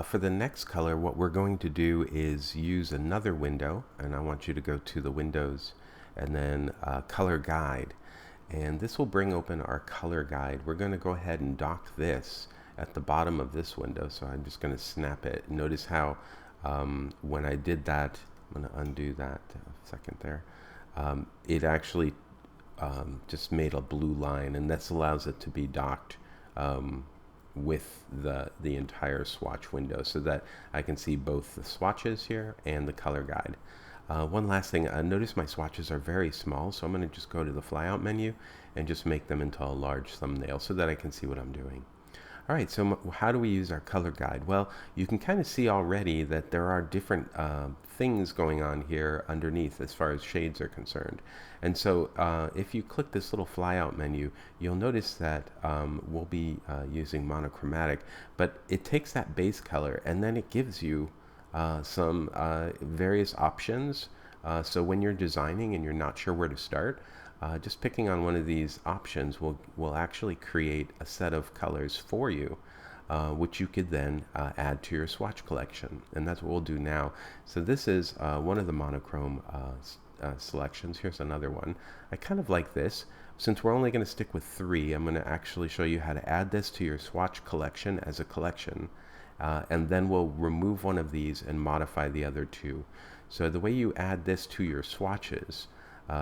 For the next color, what we're going to do is use another window, and I want you to go to the Windows and then Color Guide. And this will bring open our color guide. We're going to go ahead and dock this at the bottom of this window, so I'm just going to snap it. Notice how when I did that, I'm going to undo that a second there, it actually just made a blue line, and this allows it to be docked with the entire swatch window so that I can see both the swatches here and the color guide. One last thing, notice my swatches are very small, so I'm going to just go to the flyout menu and just make them into a large thumbnail so that I can see what I'm doing. All right, so how do we use our color guide? Well, you can kind of see already that there are different things going on here underneath as far as shades are concerned. And so if you click this little flyout menu, you'll notice that we'll be using monochromatic, but it takes that base color and then it gives you some various options. So when you're designing and you're not sure where to start, just picking on one of these options will actually create a set of colors for you, which you could then add to your swatch collection. And that's what we'll do now. So this is one of the monochrome selections. Here's another one. I kind of like this. Since we're only going to stick with 3, I'm going to actually show you how to add this to your swatch collection as a collection. And then we'll remove one of these and modify the other 2. So the way you add this to your swatches,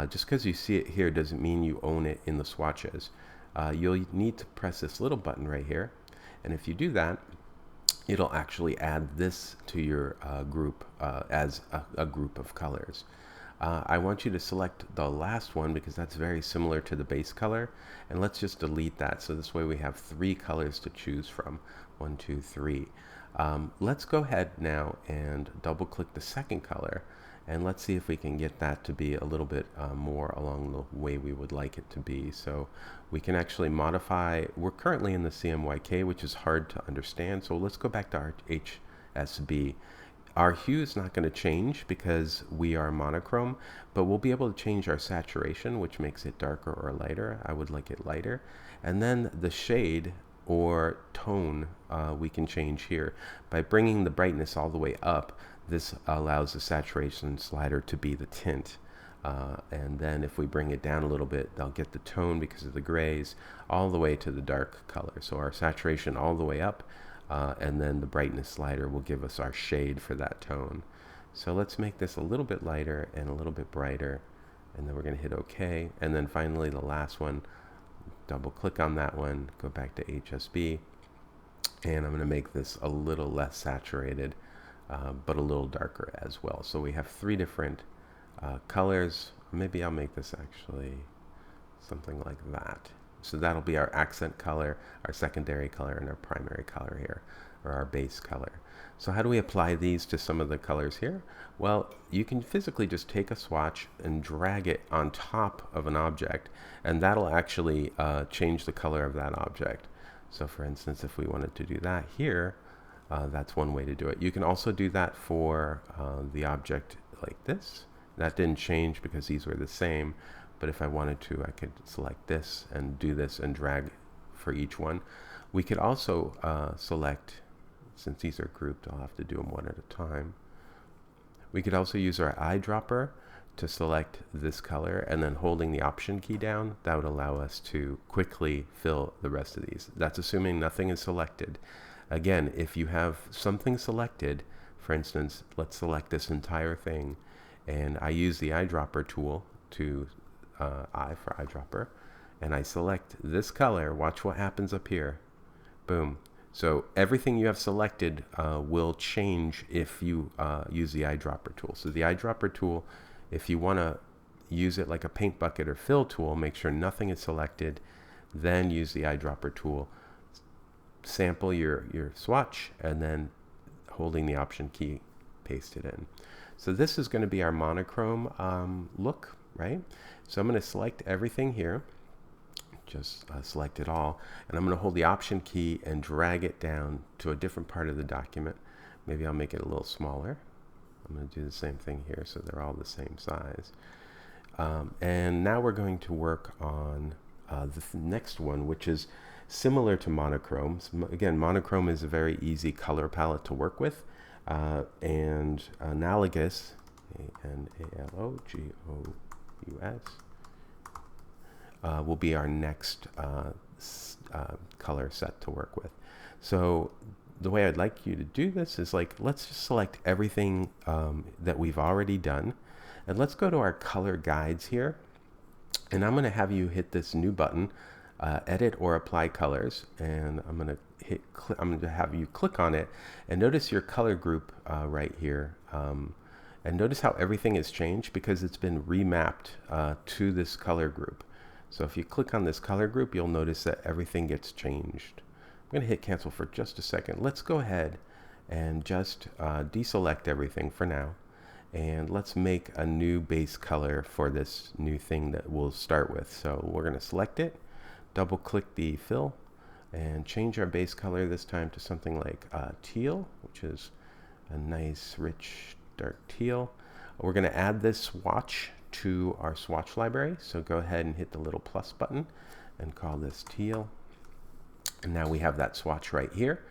just because you see it here doesn't mean you own it in the swatches. You'll need to press this little button right here, and if you do that, it'll actually add this to your group as a group of colors. I want you to select the last one because that's very similar to the base color, and let's just delete that, so this way we have 3 colors to choose from. 1, 2, 3. Let's go ahead now and double click the second color, and let's see if we can get that to be a little bit more along the way we would like it to be. So we can actually modify. We're currently in the CMYK, which is hard to understand, so let's go back to our HSB. Our hue is not going to change because we are monochrome, but we'll be able to change our saturation, which makes it darker or lighter. I would like it lighter. And then the shade or tone we can change here. By bringing the brightness all the way up, this allows the saturation slider to be the tint. And then if we bring it down a little bit, they'll get the tone because of the grays all the way to the dark color. So our saturation all the way up, and then the brightness slider will give us our shade for that tone. So let's make this a little bit lighter and a little bit brighter, and then we're going to hit OK. And then finally the last one, double click on that one, go back to HSB, and I'm going to make this a little less saturated, but a little darker as well. So we have 3 different colors. Maybe I'll make this actually something like that. So that'll be our accent color, our secondary color, and our primary color here, or our base color. So how do we apply these to some of the colors here? Well, you can physically just take a swatch and drag it on top of an object, and that'll actually change the color of that object. So for instance, if we wanted to do that here, that's one way to do it. You can also do that for the object like this. That didn't change because these were the same, but if I wanted to, I could select this and do this and drag for each one. We could also select, since these are grouped, I'll have to do them one at a time. We could also use our eyedropper to select this color, and then holding the Option key down, that would allow us to quickly fill the rest of these. That's assuming nothing is selected. Again, if you have something selected, for instance, let's select this entire thing, and I use the eyedropper tool to I for eyedropper, and I select this color. Watch what happens up here. Boom. So everything you have selected will change if you use the eyedropper tool. So the eyedropper tool, if you want to use it like a paint bucket or fill tool, make sure nothing is selected, then use the eyedropper tool. Sample your swatch, and then holding the Option key, paste it in. So this is going to be our monochrome look, right? So I'm going to select everything here, just select it all, and I'm going to hold the Option key and drag it down to a different part of the document. Maybe I'll make it a little smaller. I'm going to do the same thing here so they're all the same size. And now we're going to work on the next one, which is similar to Monochrome. Again, Monochrome is a very easy color palette to work with, and analogous, A-N-A-L-O-G-O-U-S, will be our next color set to work with. So the way I'd like you to do this is, like, let's just select everything that we've already done, and let's go to our color guides here, and I'm going to have you hit this new button, edit or apply colors, and I'm going to have you click on it, and notice your color group right here, and notice how everything has changed because it's been remapped to this color group. So if you click on this color group, you'll notice that everything gets changed. I'm going to hit cancel for just a second. Let's go ahead and just deselect everything for now, and let's make a new base color for this new thing that we'll start with. So we're going to select it, double click the fill, and change our base color this time to something like teal, which is a nice rich dark teal. We're going to add this swatch to our swatch library, so go ahead and hit the little plus button and call this teal, and now we have that swatch right here.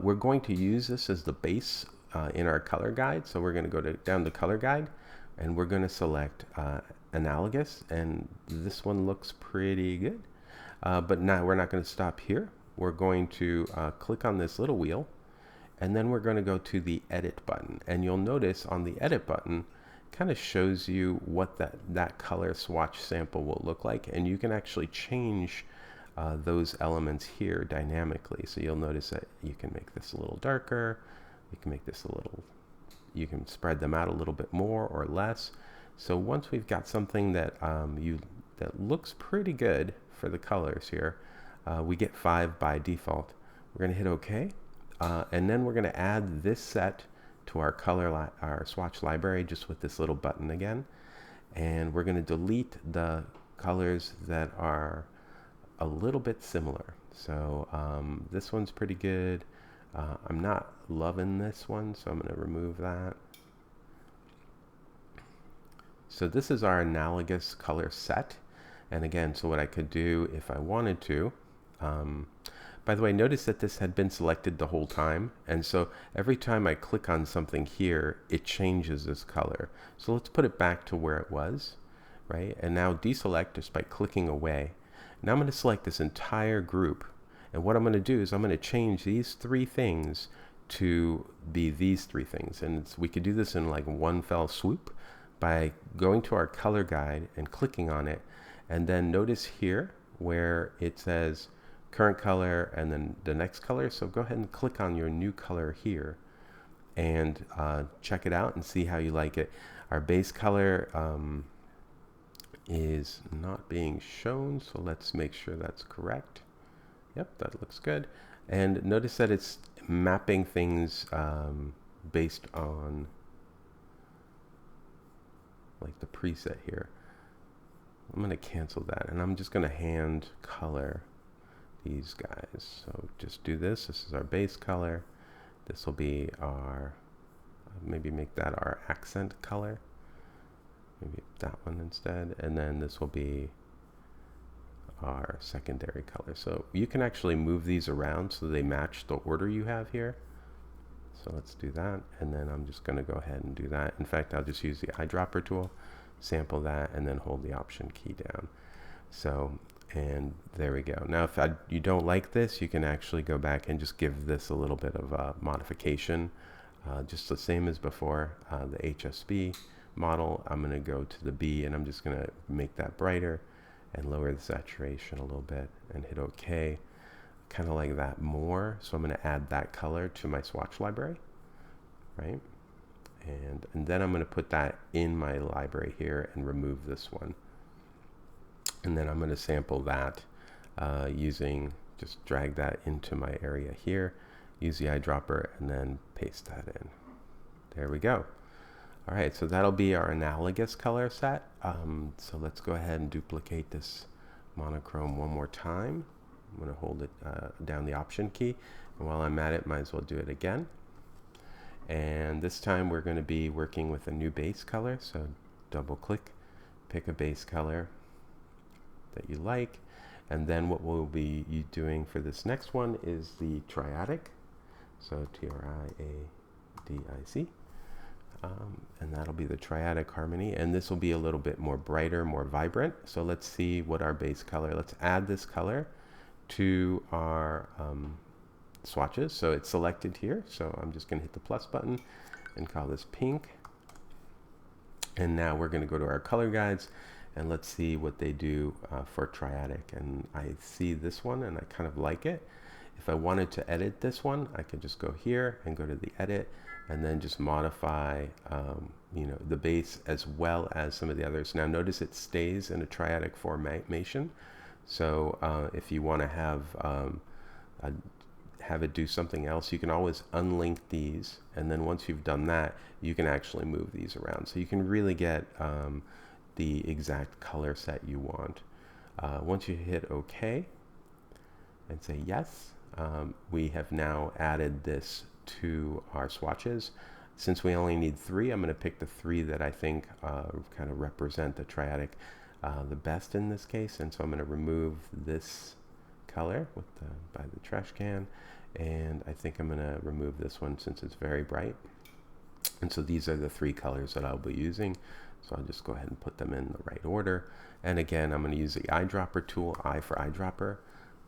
We're going to use this as the base in our color guide, so we're going to go down the color guide, and we're going to select analogous, and this one looks pretty good, but now we're not going to stop here. We're going to click on this little wheel, and then we're going to go to the edit button, and you'll notice on the edit button kind of shows you what that color swatch sample will look like, and you can actually change those elements here dynamically. So you'll notice that you can make this a little darker, you can make this a little, you can spread them out a little bit more or less. So once we've got something that that looks pretty good for the colors here, we get 5 by default. We're going to hit OK, and then we're going to add this set to our our swatch library just with this little button again, and we're going to delete the colors that are a little bit similar. So this one's pretty good. I'm not loving this one, so I'm going to remove that. So this is our analogous color set, and again, so what I could do if I wanted to, by the way, notice that this had been selected the whole time, and so every time I click on something here, it changes this color. So let's put it back to where it was, right? And now deselect just by clicking away. Now I'm going to select this entire group, and what I'm going to do is I'm going to change these 3 things to be these 3 things, and we could do this in like one fell swoop by going to our color guide and clicking on it, and then notice here where it says current color and then the next color. So go ahead and click on your new color here and check it out and see how you like it. Our base color is not being shown, so let's make sure that's correct. Yep, that looks good. And notice that it's mapping things based on like the preset here. I'm going to cancel that, and I'm just going to hand color these guys. So just do this. This is our base color. This will be our, maybe make that our accent color. Maybe that one instead. And then this will be our secondary color. So you can actually move these around so they match the order you have here. So let's do that. And then I'm just going to go ahead and do that. In fact, I'll just use the eyedropper tool, sample that, and then hold the option key down. So, and there we go. Now, if you don't like this, you can actually go back and just give this a little bit of modification, just the same as before. The HSB model, I'm going to go to the B, and I'm just going to make that brighter and lower the saturation a little bit and hit OK. Kind of like that more. So I'm going to add that color to my swatch library, right? And then I'm going to put that in my library here and remove this one. And then I'm going to sample that using, just drag that into my area here, use the eyedropper, and then paste that in. There we go. All right, so that'll be our analogous color set. So let's go ahead and duplicate this monochrome one more time. I'm going to hold it down the option key, and while I'm at it, might as well do it again. And this time we're going to be working with a new base color, so double click, pick a base color that you like, And then what we'll be doing for this next one is the triadic. So Triadic. And that'll be the triadic harmony. And this will be a little bit more brighter, more vibrant. So let's see what our base color, let's add this color to our swatches. So it's selected here. So I'm just going to hit the plus button and call this pink. And now we're going to go to our color guides and let's see what they do for triadic. And I see this one and I kind of like it. If I wanted to edit this one, I could just go here and go to the edit and then just modify the base as well as some of the others. Now notice it stays in a triadic formation. So if you want to have it do something else, you can always unlink these, and then once you've done that, you can actually move these around. So you can really get the exact color set you want. Once you hit OK and say yes, we have now added this to our swatches. Since we only need 3, I'm going to pick the 3 that I think kind of represent the triadic the best in this case, and so I'm going to remove this color with by the trash can, and I think I'm going to remove this one since it's very bright. And so these are the 3 colors that I'll be using. So I'll just go ahead and put them in the right order. And again, I'm going to use the eyedropper tool, I for eyedropper.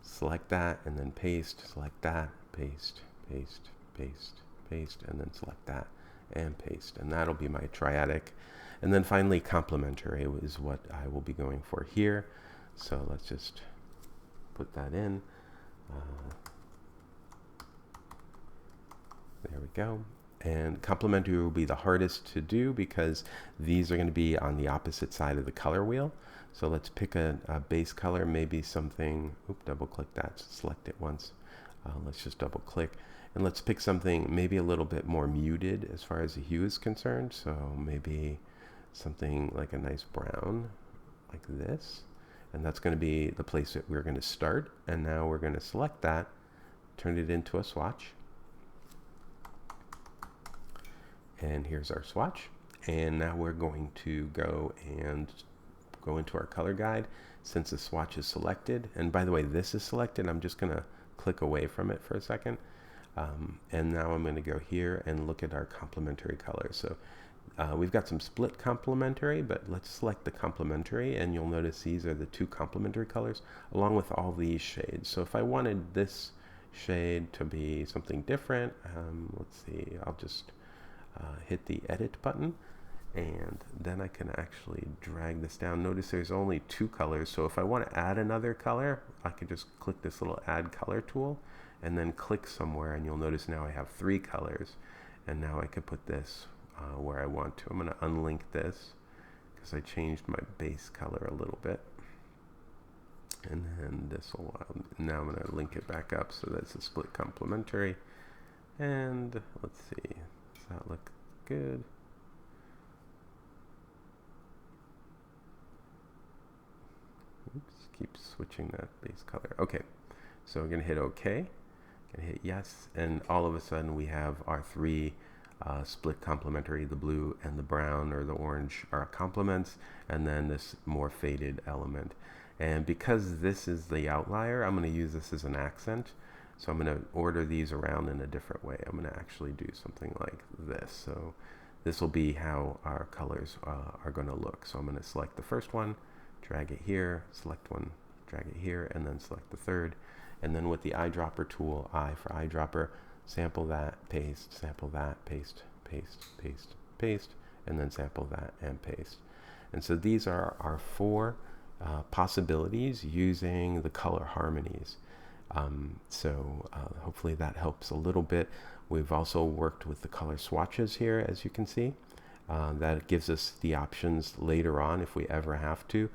Select that and then paste, select that, paste, paste, paste, paste, and then select that and paste. And that'll be my triadic. And then finally, complementary is what I will be going for here. So let's just put that in. There we go. And complementary will be the hardest to do because these are going to be on the opposite side of the color wheel. So let's pick a base color, maybe something, double click that, select it once. Let's just double click and let's pick something maybe a little bit more muted as far as the hue is concerned. So maybe something like a nice brown like this. And that's going to be the place that we're going to start. And now we're going to select that, turn it into a swatch. And here's our swatch. And now we're going to go into our color guide since the swatch is selected. And by the way, this is selected. I'm just going to click away from it for a second. And now I'm going to go here and look at our complementary colors. So we've got some split complementary, but let's select the complementary, and you'll notice these are the 2 complementary colors along with all these shades. So if I wanted this shade to be something different, let's see, I'll just hit the edit button, and then I can actually drag this down. Notice there's only 2 colors, so if I want to add another color, I can just click this little add color tool and then click somewhere, and you'll notice now I have 3 colors, and now I can put this where I want to. I'm going to unlink this because I changed my base color a little bit, and then this will now I'm going to link it back up. So that's a split complementary, and let's see, does that look good? Oops, keep switching that base color. Okay, so we're going to hit OK, going to hit yes, and all of a sudden we have our 3 split complementary. The blue and the brown or the orange are complements, and then this more faded element. And because this is the outlier, I'm going to use this as an accent. So I'm going to order these around in a different way. I'm going to actually do something like this. So this will be how our colors are going to look. So I'm going to select the first one, drag it here, select one, drag it here, and then select the third. And then with the eyedropper tool, I for eyedropper, sample that, paste, paste, paste, paste, and then sample that and paste. And so these are our 4 possibilities using the color harmonies. Hopefully that helps a little bit. We've also worked with the color swatches here, as you can see. That gives us the options later on, if we ever have to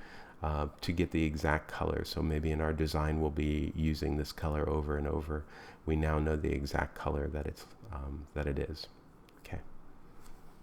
get the exact color. So maybe in our design we'll be using this color over and over. We now know the exact color that it is.